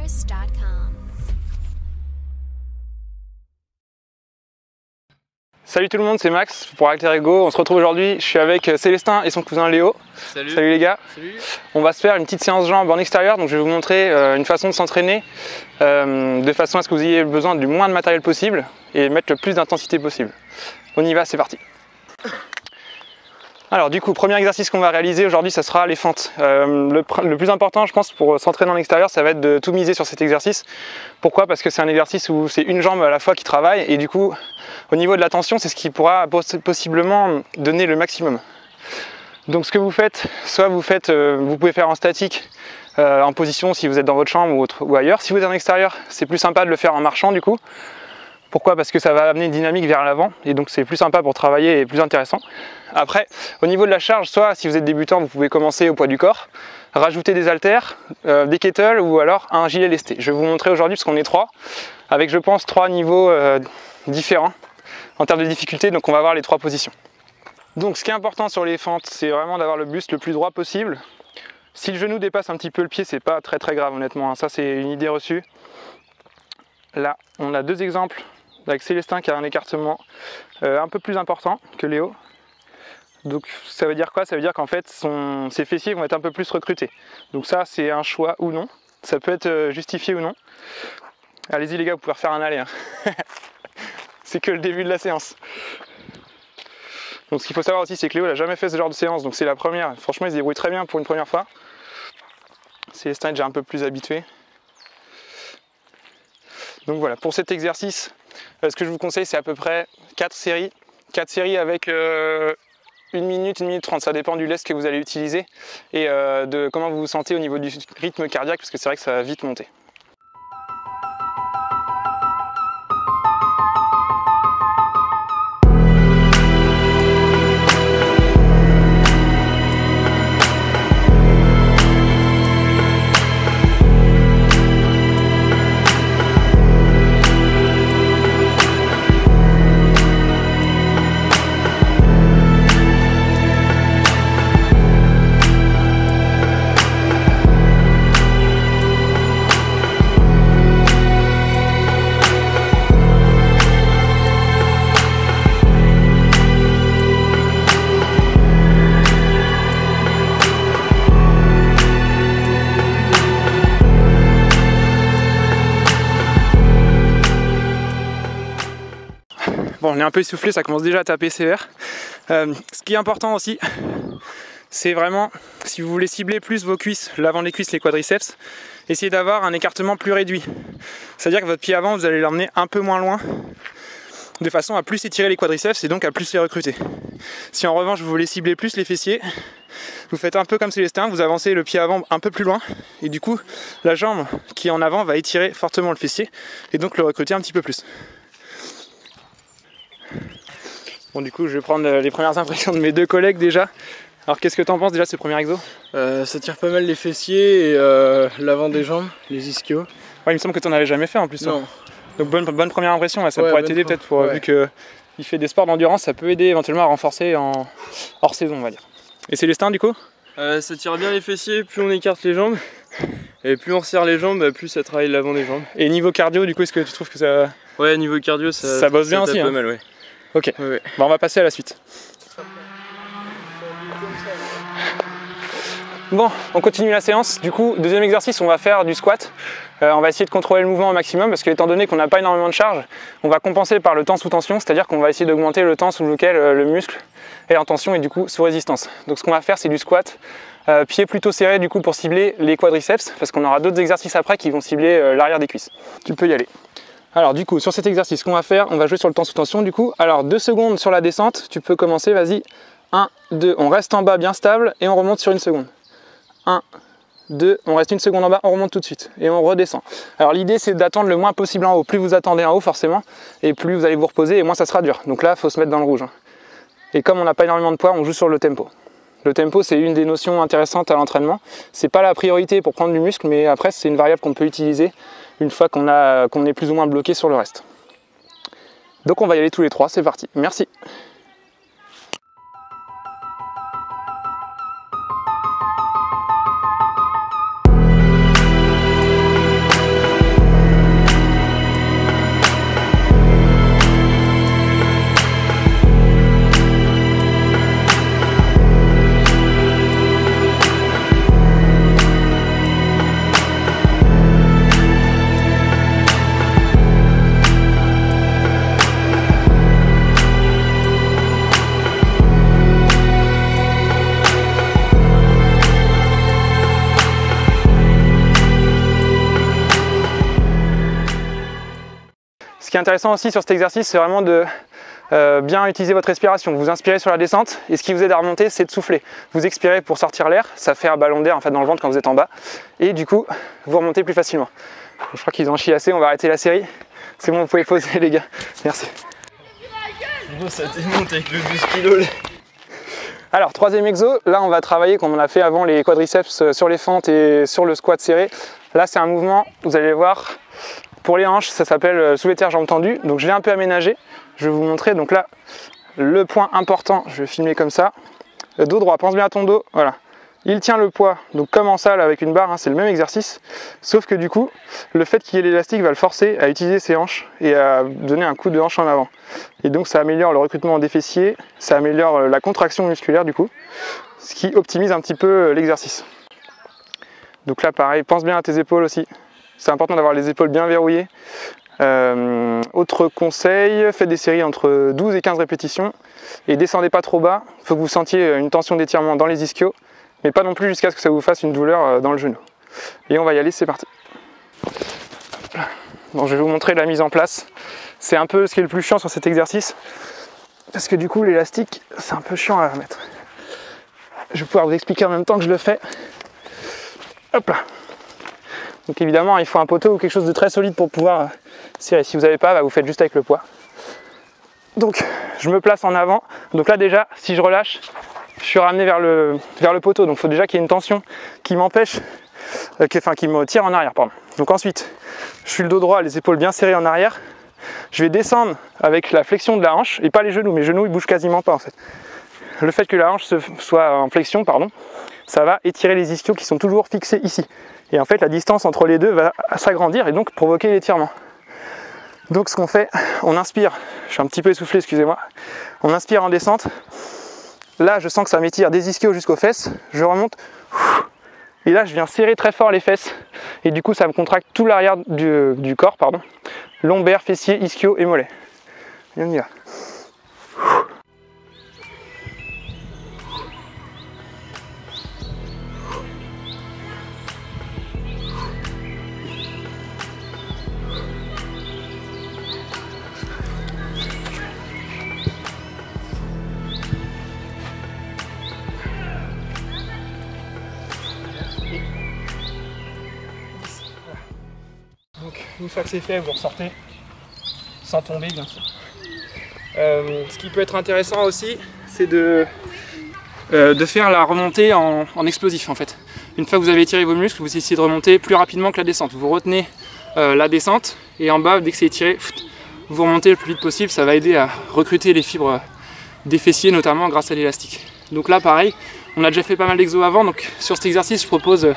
Sports.com. Salut tout le monde, c'est Max pour Alter Ego. On se retrouve aujourd'hui, je suis avec Célestin et son cousin Léo. Salut. Salut les gars. Salut. On va se faire une petite séance jambes en extérieur, donc je vais vous montrer une façon de s'entraîner de façon à ce que vous ayez besoin du moins de matériel possible et mettre le plus d'intensité possible. On y va, c'est parti. Alors du coup, premier exercice qu'on va réaliser aujourd'hui, ça sera les fentes. Le plus important, je pense, pour s'entraîner en extérieur, ça va être de tout miser sur cet exercice. Pourquoi? Parce que c'est un exercice où c'est une jambe à la fois qui travaille et du coup, au niveau de la tension, c'est ce qui pourra possiblement donner le maximum. Donc ce que vous faites, soit vous pouvez faire en statique, en position si vous êtes dans votre chambre ou ailleurs. Si vous êtes en extérieur, c'est plus sympa de le faire en marchant du coup. Pourquoi? Parce que ça va amener une dynamique vers l'avant et donc c'est plus sympa pour travailler et plus intéressant. Après, au niveau de la charge, soit si vous êtes débutant, vous pouvez commencer au poids du corps, rajouter des haltères, des kettles ou alors un gilet lesté. Je vais vous montrer aujourd'hui parce qu'on est trois, avec je pense 3 niveaux différents en termes de difficulté, donc on va voir les 3 positions. Donc ce qui est important sur les fentes, c'est vraiment d'avoir le buste le plus droit possible. Si le genou dépasse un petit peu le pied, c'est pas très grave honnêtement, ça c'est une idée reçue. Là, on a 2 exemples avec Célestin qui a un écartement un peu plus important que Léo. Donc ça veut dire quoi? Ça veut dire qu'en fait ses fessiers vont être un peu plus recrutés. Donc ça c'est un choix ou non, ça peut être justifié ou non. Allez-y les gars, vous pouvez refaire un aller. Hein. C'est que le début de la séance. Donc ce qu'il faut savoir aussi, c'est que Léo n'a jamais fait ce genre de séance, donc c'est la première. Franchement il se débrouille très bien pour une première fois. Célestin est déjà un peu plus habitué. Donc voilà, pour cet exercice, ce que je vous conseille, c'est à peu près 4 séries. 4 séries avec 1 minute, 1 minute 30, ça dépend du lest que vous allez utiliser et de comment vous vous sentez au niveau du rythme cardiaque, parce que c'est vrai que ça va vite monter. Bon, on est un peu essoufflé, ça commence déjà à taper sévère. Ce qui est important aussi, c'est vraiment, si vous voulez cibler plus vos cuisses, l'avant des cuisses, les quadriceps, essayez d'avoir un écartement plus réduit. C'est-à-dire que votre pied avant, vous allez l'emmener un peu moins loin, de façon à plus étirer les quadriceps et donc à plus les recruter. Si en revanche vous voulez cibler plus les fessiers, vous faites un peu comme Célestin, vous avancez le pied avant un peu plus loin et du coup la jambe qui est en avant va étirer fortement le fessier et donc le recruter un petit peu plus. Bon, du coup je vais prendre les premières impressions de mes 2 collègues déjà. Alors qu'est-ce que tu en penses déjà de ce premier exo? Ça tire pas mal les fessiers et l'avant des jambes, les ischios. Ouais, il me semble que tu n'en avais jamais fait en plus. Non. Donc bonne première impression, ouais, ça Ouais, pourrait t'aider peut-être pour vu qu'il fait des sports d'endurance, ça peut aider éventuellement à renforcer en hors saison on va dire. Et Célestin du coup? Ça tire bien les fessiers, plus on écarte les jambes et plus on resserre les jambes, plus ça travaille l'avant des jambes. Et niveau cardio du coup, est-ce que tu trouves que ça... Ouais, niveau cardio ça bosse bien aussi, pas hein. mal, ouais. Ok, Ouais. Bon, on va passer à la suite. Bon, on continue la séance. Du coup, deuxième exercice, on va faire du squat. On va essayer de contrôler le mouvement au maximum parce qu'étant donné qu'on n'a pas énormément de charge, on va compenser par le temps sous tension, c'est-à-dire qu'on va essayer d'augmenter le temps sous lequel le muscle est en tension et du coup sous résistance. Donc ce qu'on va faire, c'est du squat, pied plutôt serré du coup pour cibler les quadriceps parce qu'on aura d'autres exercices après qui vont cibler l'arrière des cuisses. Tu peux y aller. Alors du coup, sur cet exercice, ce qu'on va faire, on va jouer sur le temps sous tension du coup. Alors 2 secondes sur la descente, tu peux commencer, vas-y. 1, 2, on reste en bas bien stable et on remonte sur 1 seconde. 1, 2, on reste 1 seconde en bas, on remonte tout de suite et on redescend. Alors l'idée c'est d'attendre le moins possible en haut. Plus vous attendez en haut forcément, et plus vous allez vous reposer et moins ça sera dur. Donc là, il faut se mettre dans le rouge. Et comme on n'a pas énormément de poids, on joue sur le tempo. Le tempo, c'est une des notions intéressantes à l'entraînement. C'est pas la priorité pour prendre du muscle, mais après c'est une variable qu'on peut utiliser une fois qu'on est plus ou moins bloqué sur le reste. Donc on va y aller tous les 3, c'est parti. Merci. qui est intéressant aussi sur cet exercice, c'est vraiment de bien utiliser votre respiration. Vous inspirez sur la descente et ce qui vous aide à remonter, c'est de souffler. Vous expirez pour sortir l'air, ça fait un ballon d'air en fait dans le ventre quand vous êtes en bas et du coup vous remontez plus facilement. Je crois qu'ils en chient assez, on va arrêter la série. C'est bon, vous pouvez poser les gars. Merci. Ça démonte avec le 12 kg là. Alors troisième exo, là on va travailler comme on a fait avant les quadriceps sur les fentes et sur le squat serré. Là c'est un mouvement, vous allez voir, pour les hanches, ça s'appelle soulevé de terre jambes tendues. Donc je l'ai un peu aménagé, je vais vous montrer. Donc là, le point important, je vais filmer comme ça. Le dos droit, pense bien à ton dos, voilà. Il tient le poids, donc comme en salle avec une barre, hein, c'est le même exercice. Sauf que du coup, le fait qu'il y ait l'élastique va le forcer à utiliser ses hanches et à donner un coup de hanche en avant. Et donc ça améliore le recrutement des fessiers, ça améliore la contraction musculaire du coup, ce qui optimise un petit peu l'exercice. Donc là pareil, pense bien à tes épaules aussi. C'est important d'avoir les épaules bien verrouillées. Autre conseil, faites des séries entre 12 et 15 répétitions et descendez pas trop bas. Il faut que vous sentiez une tension d'étirement dans les ischios, mais pas non plus jusqu'à ce que ça vous fasse une douleur dans le genou. Et on va y aller, c'est parti. Bon, je vais vous montrer la mise en place. C'est un peu ce qui est le plus chiant sur cet exercice, parce que du coup l'élastique, c'est un peu chiant à mettre. Je vais pouvoir vous expliquer en même temps que je le fais. Hop là. Donc évidemment, il faut un poteau ou quelque chose de très solide pour pouvoir serrer. Si vous n'avez pas, vous faites juste avec le poids. Donc je me place en avant. Donc là déjà, si je relâche, je suis ramené vers le poteau. Donc il faut déjà qu'il y ait une tension qui m'empêche, qui me tire en arrière. Pardon. Donc ensuite, je suis le dos droit, les épaules bien serrées en arrière. Je vais descendre avec la flexion de la hanche et pas les genoux. Mes genoux ils bougent quasiment pas en fait. Le fait que la hanche soit en flexion, ça va étirer les ischios qui sont toujours fixés ici. Et en fait, la distance entre les deux va s'agrandir et donc provoquer l'étirement. Donc ce qu'on fait, on inspire, je suis un petit peu essoufflé, excusez-moi. On inspire en descente. Là, je sens que ça m'étire des ischios jusqu'aux fesses. Je remonte. Et là, je viens serrer très fort les fesses. Et du coup, ça me contracte tout l'arrière du corps, lombaire, fessier, ischio et mollet. Et on y va. Donc une fois que c'est fait, vous ressortez sans tomber bien sûr. Ce qui peut être intéressant aussi, c'est de faire la remontée en explosif en fait. Une fois que vous avez étiré vos muscles, vous essayez de remonter plus rapidement que la descente. Vous retenez la descente et en bas, dès que c'est étiré, vous remontez le plus vite possible. Ça va aider à recruter les fibres des fessiers, notamment grâce à l'élastique. Donc là pareil, on a déjà fait pas mal d'exos avant, donc sur cet exercice je propose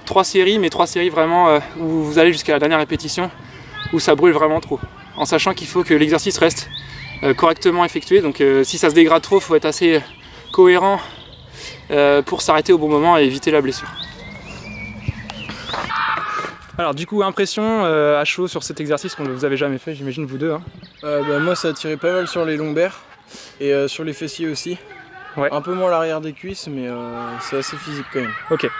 3 séries, mais 3 séries vraiment où vous allez jusqu'à la dernière répétition, où ça brûle vraiment trop. En sachant qu'il faut que l'exercice reste correctement effectué, donc si ça se dégrade trop, il faut être assez cohérent pour s'arrêter au bon moment et éviter la blessure. Alors du coup, impression à chaud sur cet exercice qu'on ne vous avez jamais fait, j'imagine vous deux. Hein. Moi ça a tiré pas mal sur les lombaires et sur les fessiers aussi. Ouais. Un peu moins l'arrière des cuisses, mais c'est assez physique quand même. Ok.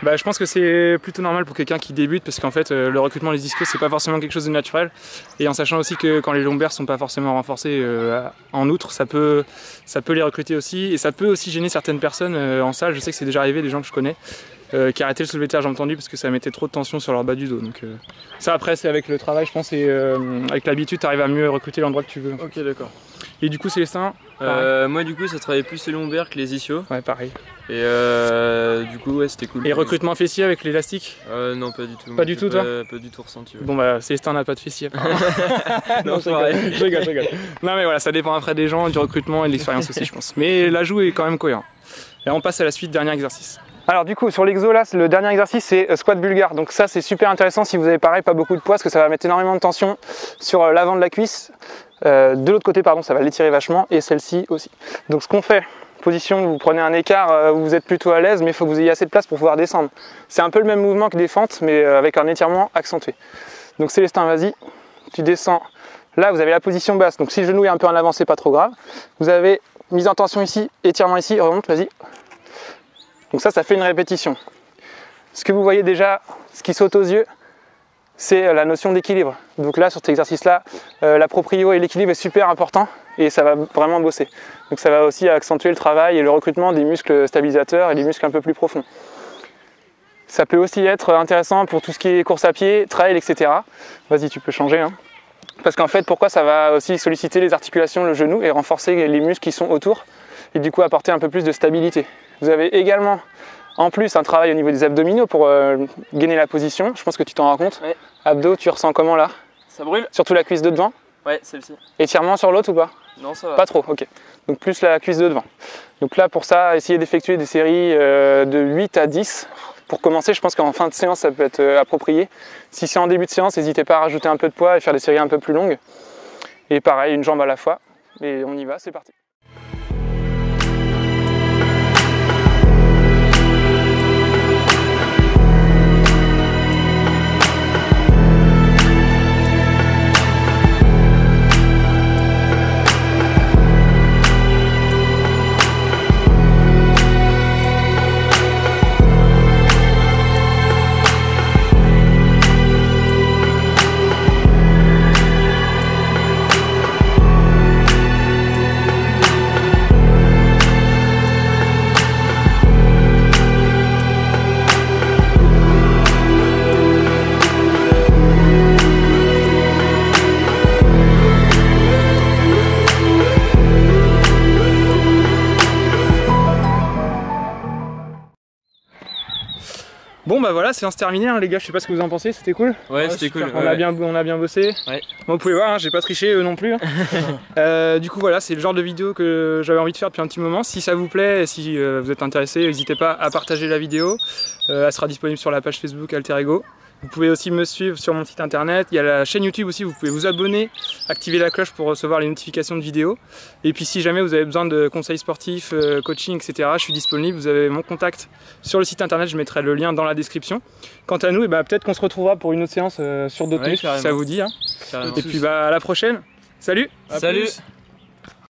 Je pense que c'est plutôt normal pour quelqu'un qui débute parce qu'en fait le recrutement des ischios c'est pas forcément quelque chose de naturel et en sachant aussi que quand les lombaires sont pas forcément renforcés en outre ça peut les recruter aussi et ça peut aussi gêner certaines personnes en salle. Je sais que c'est déjà arrivé, des gens que je connais qui arrêtaient le soulevé de terre jambes tendues parce que ça mettait trop de tension sur leur bas du dos. Donc ça après c'est avec le travail je pense et avec l'habitude tu arrives à mieux recruter l'endroit que tu veux. Ok d'accord. Et du coup Célestin moi du coup ça travaillait plus les lombaires que les ischios. Ouais pareil. Et du coup ouais c'était cool. Et recrutement fessier avec l'élastique non pas du tout. Pas du tout toi pas du tout ressenti. Ouais. Bon Célestin n'a pas de fessier. Non c'est pareil. Je rigole. Non mais voilà ça dépend après des gens, du recrutement et de l'expérience aussi je pense. Mais l'ajout est quand même cohérent. Et on passe à la suite, dernier exercice. Alors du coup sur l'exo là, le dernier exercice c'est squat bulgare. Donc ça c'est super intéressant si vous avez pareil pas beaucoup de poids parce que ça va mettre énormément de tension sur l'avant de la cuisse. De l'autre côté ça va l'étirer vachement et celle-ci aussi. Donc ce qu'on fait, position, vous prenez un écart où vous êtes plutôt à l'aise mais il faut que vous ayez assez de place pour pouvoir descendre. C'est un peu le même mouvement que des fentes mais avec un étirement accentué. Donc Célestin vas-y, tu descends. Là vous avez la position basse, donc si le genou est un peu en avant c'est pas trop grave. Vous avez mise en tension ici, étirement ici, remonte, vas-y. Donc ça fait une répétition. Ce que vous voyez déjà, ce qui saute aux yeux, c'est la notion d'équilibre. Donc là, sur cet exercice-là, la proprio et l'équilibre est super important et ça va vraiment bosser. Donc ça va aussi accentuer le travail et le recrutement des muscles stabilisateurs et des muscles un peu plus profonds. Ça peut aussi être intéressant pour tout ce qui est course à pied, trail, etc. Vas-y, tu peux changer. Hein. Parce qu'en fait, pourquoi ça va aussi solliciter les articulations, le genou et renforcer les muscles qui sont autour et du coup apporter un peu plus de stabilité. Vous avez également en plus un travail au niveau des abdominaux pour gainer la position. Je pense que tu t'en rends compte. Ouais. Abdos, tu ressens comment là? Ça brûle. Surtout la cuisse de devant? Ouais, celle-ci. Étirement sur l'autre ou pas? Non, ça va. Pas trop, ok. Donc plus la cuisse de devant. Donc là pour ça, essayez d'effectuer des séries de 8 à 10. Pour commencer, je pense qu'en fin de séance, ça peut être approprié. Si c'est en début de séance, n'hésitez pas à rajouter un peu de poids et faire des séries un peu plus longues. Et pareil, une jambe à la fois. Et on y va, c'est parti. Bon bah voilà, séance terminée hein, les gars, je sais pas ce que vous en pensez, c'était cool? Ouais, c'était cool. On a bien bossé. Ouais. Bon, vous pouvez voir, hein, j'ai pas triché, eux non plus. Du coup voilà, c'est le genre de vidéo que j'avais envie de faire depuis un petit moment. Si ça vous plaît, si vous êtes intéressé, n'hésitez pas à partager la vidéo. Elle sera disponible sur la page Facebook Alter Ego. Vous pouvez aussi me suivre sur mon site internet, il y a la chaîne YouTube aussi, vous pouvez vous abonner, activer la cloche pour recevoir les notifications de vidéos. Et puis si jamais vous avez besoin de conseils sportifs, coaching, etc., je suis disponible, vous avez mon contact sur le site internet, je mettrai le lien dans la description. Quant à nous, peut-être qu'on se retrouvera pour une autre séance sur d'autres muscles, si ça vous dit. Hein. Et puis à la prochaine, salut! Salut!